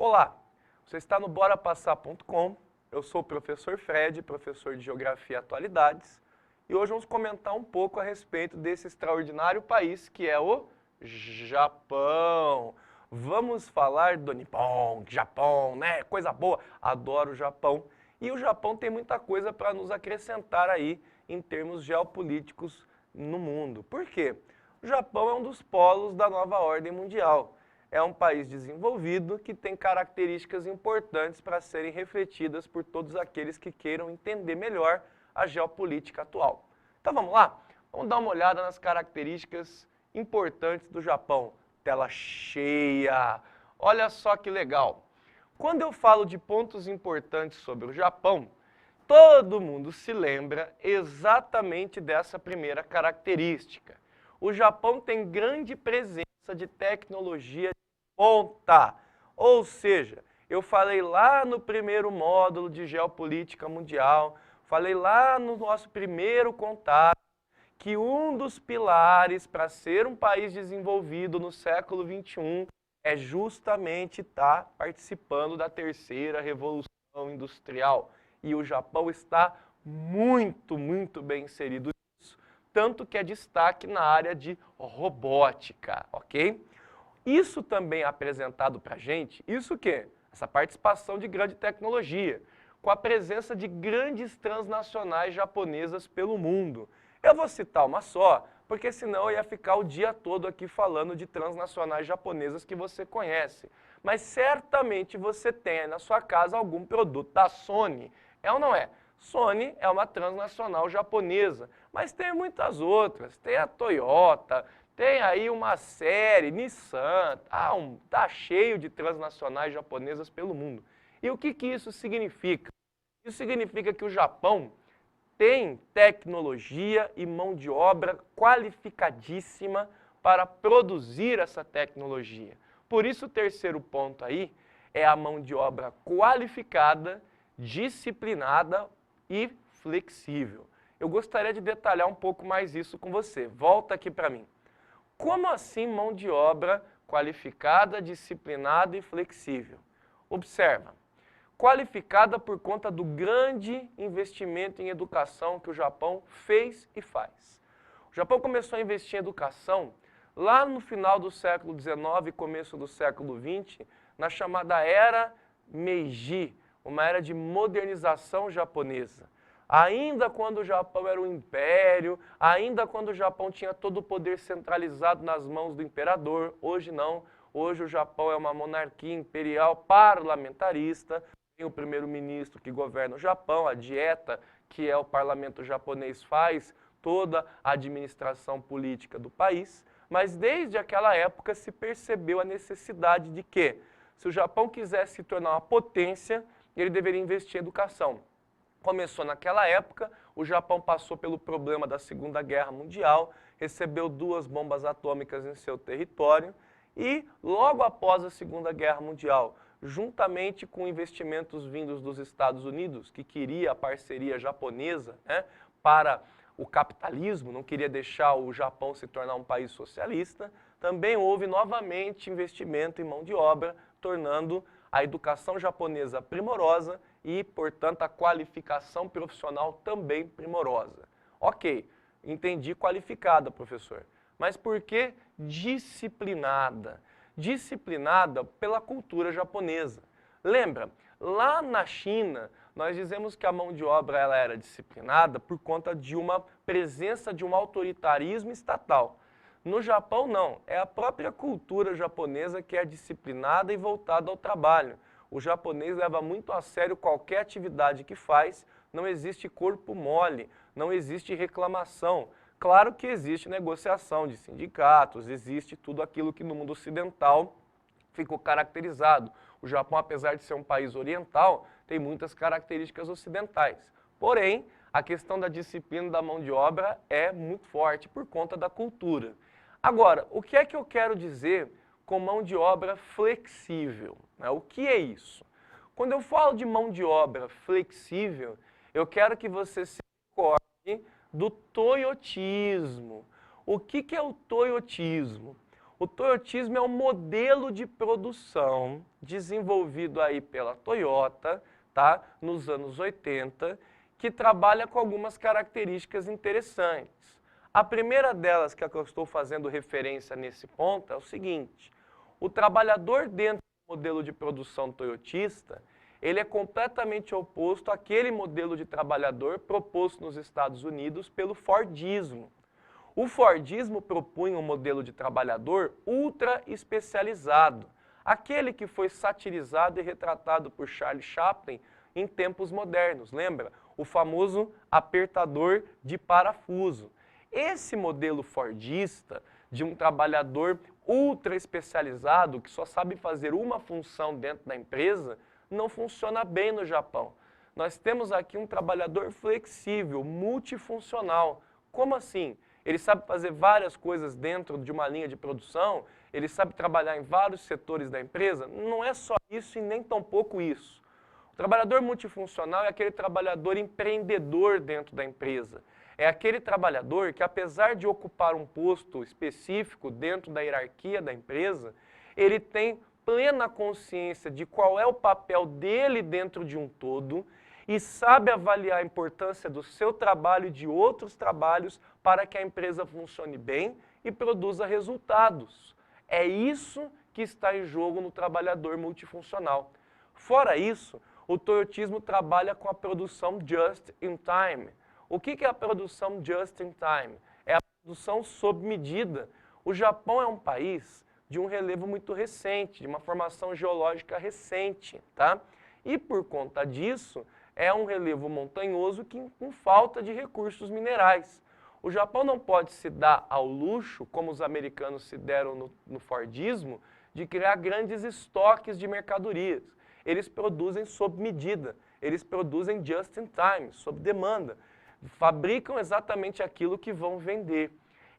Olá, você está no borapassar.com, eu sou o professor Fred, professor de Geografia e Atualidades, e hoje vamos comentar um pouco a respeito desse extraordinário país que é o Japão. Vamos falar do Nippon, Japão, né? Coisa boa, adoro o Japão. E o Japão tem muita coisa para nos acrescentar aí em termos geopolíticos no mundo. Por quê? O Japão é um dos polos da nova ordem mundial. É um país desenvolvido que tem características importantes para serem refletidas por todos aqueles que queiram entender melhor a geopolítica atual. Então vamos lá? Vamos dar uma olhada nas características importantes do Japão. Tela cheia! Olha só que legal! Quando eu falo de pontos importantes sobre o Japão, todo mundo se lembra exatamente dessa primeira característica. O Japão tem grande presença de tecnologia de ponta. Ou seja, eu falei lá no primeiro módulo de geopolítica mundial, falei lá no nosso primeiro contato, que um dos pilares para ser um país desenvolvido no século XXI é justamente estar participando da terceira revolução industrial. E o Japão está muito bem inserido nisso, tanto que é destaque na área de robótica, ok? Isso também é apresentado para a gente, isso o quê? Essa participação de grande tecnologia, com a presença de grandes transnacionais japonesas pelo mundo. Eu vou citar uma só, porque senão eu ia ficar o dia todo aqui falando de transnacionais japonesas que você conhece. Mas certamente você tem aí na sua casa algum produto da Sony, é ou não é? Sony é uma transnacional japonesa, mas tem muitas outras, tem a Toyota, tem aí uma série, Nissan, tá cheio de transnacionais japonesas pelo mundo. E o que isso significa? Isso significa que o Japão tem tecnologia e mão de obra qualificadíssima para produzir essa tecnologia. Por isso o terceiro ponto aí é a mão de obra qualificada, disciplinada e flexível. Eu gostaria de detalhar um pouco mais isso com você. Volta aqui para mim. Como assim mão de obra qualificada, disciplinada e flexível? Observa. Qualificada por conta do grande investimento em educação que o Japão fez e faz. O Japão começou a investir em educação lá no final do século XIX e começo do século XX, na chamada Era Meiji, uma era de modernização japonesa. Ainda quando o Japão era um império, ainda quando o Japão tinha todo o poder centralizado nas mãos do imperador, hoje não. Hoje o Japão é uma monarquia imperial parlamentarista, tem o primeiro-ministro que governa o Japão, a Dieta, que é o parlamento japonês, faz toda a administração política do país, mas desde aquela época se percebeu a necessidade de que, se o Japão quisesse se tornar uma potência, ele deveria investir em educação. Começou naquela época, o Japão passou pelo problema da Segunda Guerra Mundial, recebeu 2 bombas atômicas em seu território e, logo após a Segunda Guerra Mundial, juntamente com investimentos vindos dos Estados Unidos, que queria a parceria japonesa, né, para o capitalismo, não queria deixar o Japão se tornar um país socialista, também houve novamente investimento em mão de obra, tornando a educação japonesa primorosa e, portanto, a qualificação profissional também primorosa. Ok, entendi qualificada, professor. Mas por que disciplinada? Disciplinada pela cultura japonesa. Lembra, lá na China, nós dizemos que a mão de obra ela era disciplinada por conta de uma presença de um autoritarismo estatal. No Japão, não. É a própria cultura japonesa que é disciplinada e voltada ao trabalho. O japonês leva muito a sério qualquer atividade que faz, não existe corpo mole, não existe reclamação. Claro que existe negociação de sindicatos, existe tudo aquilo que no mundo ocidental ficou caracterizado. O Japão, apesar de ser um país oriental, tem muitas características ocidentais. Porém, a questão da disciplina da mão de obra é muito forte por conta da cultura. Agora, o que é que eu quero dizer com mão de obra flexível? O que é isso? Quando eu falo de mão de obra flexível, eu quero que você se recorde do toyotismo. O que é o toyotismo? O toyotismo é um modelo de produção desenvolvido aí pela Toyota, tá? Nos anos 80, que trabalha com algumas características interessantes. A primeira delas, que é a que eu estou fazendo referência nesse ponto, é o seguinte: o trabalhador dentro do modelo de produção toyotista, ele é completamente oposto àquele modelo de trabalhador proposto nos Estados Unidos pelo Fordismo. O Fordismo propunha um modelo de trabalhador ultra especializado, aquele que foi satirizado e retratado por Charlie Chaplin em tempos modernos, lembra? O famoso apertador de parafuso. Esse modelo fordista de um trabalhador ultra especializado, que só sabe fazer uma função dentro da empresa, não funciona bem no Japão. Nós temos aqui um trabalhador flexível, multifuncional. Como assim? Ele sabe fazer várias coisas dentro de uma linha de produção, ele sabe trabalhar em vários setores da empresa. Não é só isso e nem tampouco isso. O trabalhador multifuncional é aquele trabalhador empreendedor dentro da empresa. É aquele trabalhador que, apesar de ocupar um posto específico dentro da hierarquia da empresa, ele tem plena consciência de qual é o papel dele dentro de um todo e sabe avaliar a importância do seu trabalho e de outros trabalhos para que a empresa funcione bem e produza resultados. É isso que está em jogo no trabalhador multifuncional. Fora isso, o toyotismo trabalha com a produção just in time. O que é a produção just in time? É a produção sob medida. O Japão é um país de um relevo muito recente, de uma formação geológica recente, tá? E por conta disso, é um relevo montanhoso com falta de recursos minerais. O Japão não pode se dar ao luxo, como os americanos se deram no Fordismo, de criar grandes estoques de mercadorias. Eles produzem sob medida, eles produzem just in time, sob demanda. Fabricam exatamente aquilo que vão vender.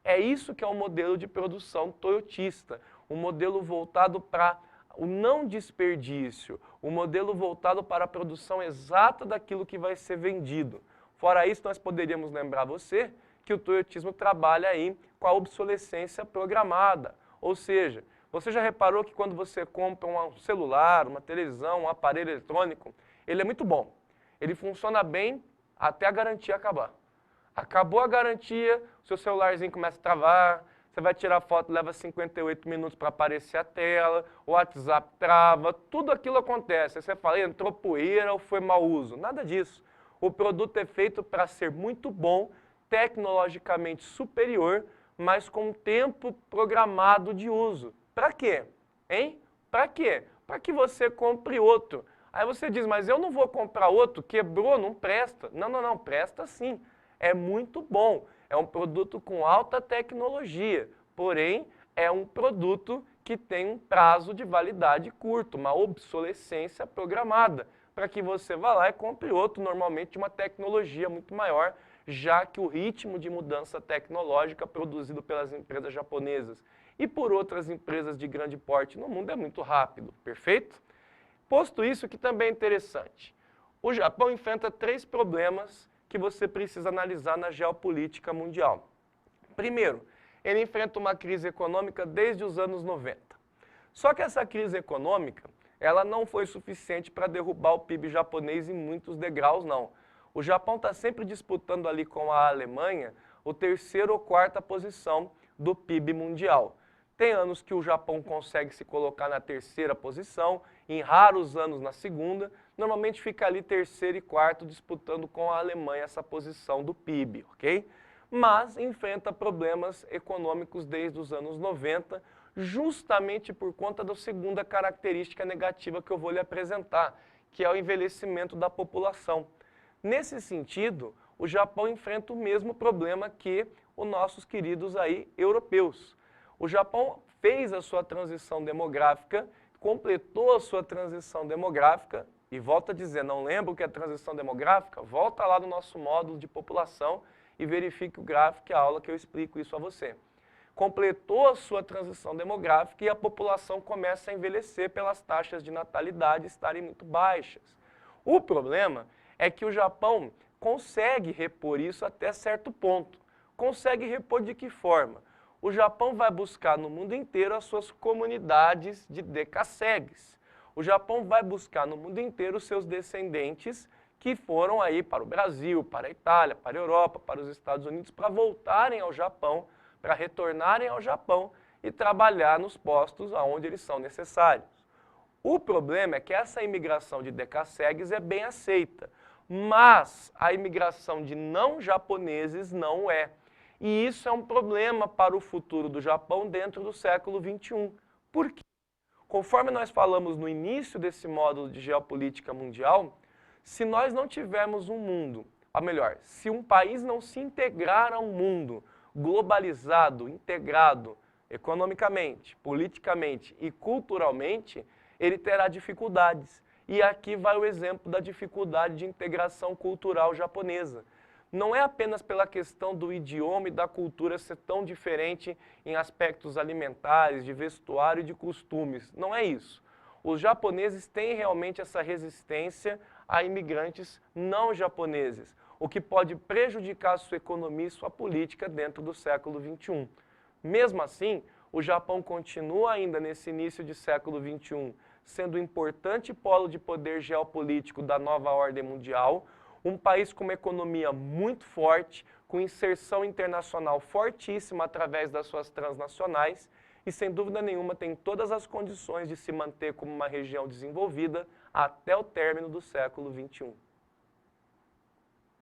É isso que é o modelo de produção toyotista, um modelo voltado para o não desperdício, um modelo voltado para a produção exata daquilo que vai ser vendido. Fora isso, nós poderíamos lembrar você que o toyotismo trabalha aí com a obsolescência programada, ou seja, você já reparou que quando você compra um celular, uma televisão, um aparelho eletrônico, ele é muito bom, ele funciona bem até a garantia acabar. Acabou a garantia, o seu celularzinho começa a travar, você vai tirar foto, leva 58 minutos para aparecer a tela, o WhatsApp trava, tudo aquilo acontece. Aí você fala, entrou poeira ou foi mau uso? Nada disso. O produto é feito para ser muito bom, tecnologicamente superior, mas com tempo programado de uso. Para quê? Hein? Para quê? Para que você compre outro. Aí você diz, mas eu não vou comprar outro, quebrou, não presta. Não, presta sim. É muito bom. É um produto com alta tecnologia, porém é um produto que tem um prazo de validade curto, uma obsolescência programada, para que você vá lá e compre outro, normalmente de uma tecnologia muito maior, já que o ritmo de mudança tecnológica produzido pelas empresas japonesas e por outras empresas de grande porte no mundo é muito rápido, perfeito? Posto isso, que também é interessante, o Japão enfrenta 3 problemas que você precisa analisar na geopolítica mundial. Primeiro, ele enfrenta uma crise econômica desde os anos 90. Só que essa crise econômica, ela não foi suficiente para derrubar o PIB japonês em muitos degraus, não. O Japão está sempre disputando ali com a Alemanha o 3ª ou 4ª posição do PIB mundial. Tem anos que o Japão consegue se colocar na 3ª posição, em raros anos na 2ª, normalmente fica ali 3º e 4º disputando com a Alemanha essa posição do PIB, ok? Mas enfrenta problemas econômicos desde os anos 90, justamente por conta da 2ª característica negativa que eu vou lhe apresentar, que é o envelhecimento da população. Nesse sentido, o Japão enfrenta o mesmo problema que os nossos queridos aí europeus. O Japão fez a sua transição demográfica, completou a sua transição demográfica, e volto a dizer, não lembra o que é transição demográfica? Volta lá no nosso módulo de população e verifique o gráfico e a aula que eu explico isso a você. Completou a sua transição demográfica e a população começa a envelhecer pelas taxas de natalidade estarem muito baixas. O problema é que o Japão consegue repor isso até certo ponto. Consegue repor de que forma? o Japão vai buscar no mundo inteiro as suas comunidades de decassegues. O Japão vai buscar no mundo inteiro os seus descendentes que foram aí para o Brasil, para a Itália, para a Europa, para os Estados Unidos, para voltarem ao Japão, para retornarem ao Japão e trabalhar nos postos onde eles são necessários. O problema é que essa imigração de decassegues é bem aceita, mas a imigração de não japoneses não é. E isso é um problema para o futuro do Japão dentro do século XXI. Por quê? Conforme nós falamos no início desse módulo de geopolítica mundial, se nós não tivermos um mundo, ou melhor, se um país não se integrar a um mundo globalizado, integrado economicamente, politicamente e culturalmente, ele terá dificuldades. E aqui vai o exemplo da dificuldade de integração cultural japonesa. Não é apenas pela questão do idioma e da cultura ser tão diferente em aspectos alimentares, de vestuário e de costumes. Não é isso. Os japoneses têm realmente essa resistência a imigrantes não japoneses, o que pode prejudicar a sua economia e sua política dentro do século XXI. Mesmo assim, o Japão continua ainda nesse início de século XXI sendo um importante polo de poder geopolítico da nova ordem mundial, um país com uma economia muito forte, com inserção internacional fortíssima através das suas transnacionais e, sem dúvida nenhuma, tem todas as condições de se manter como uma região desenvolvida até o término do século XXI.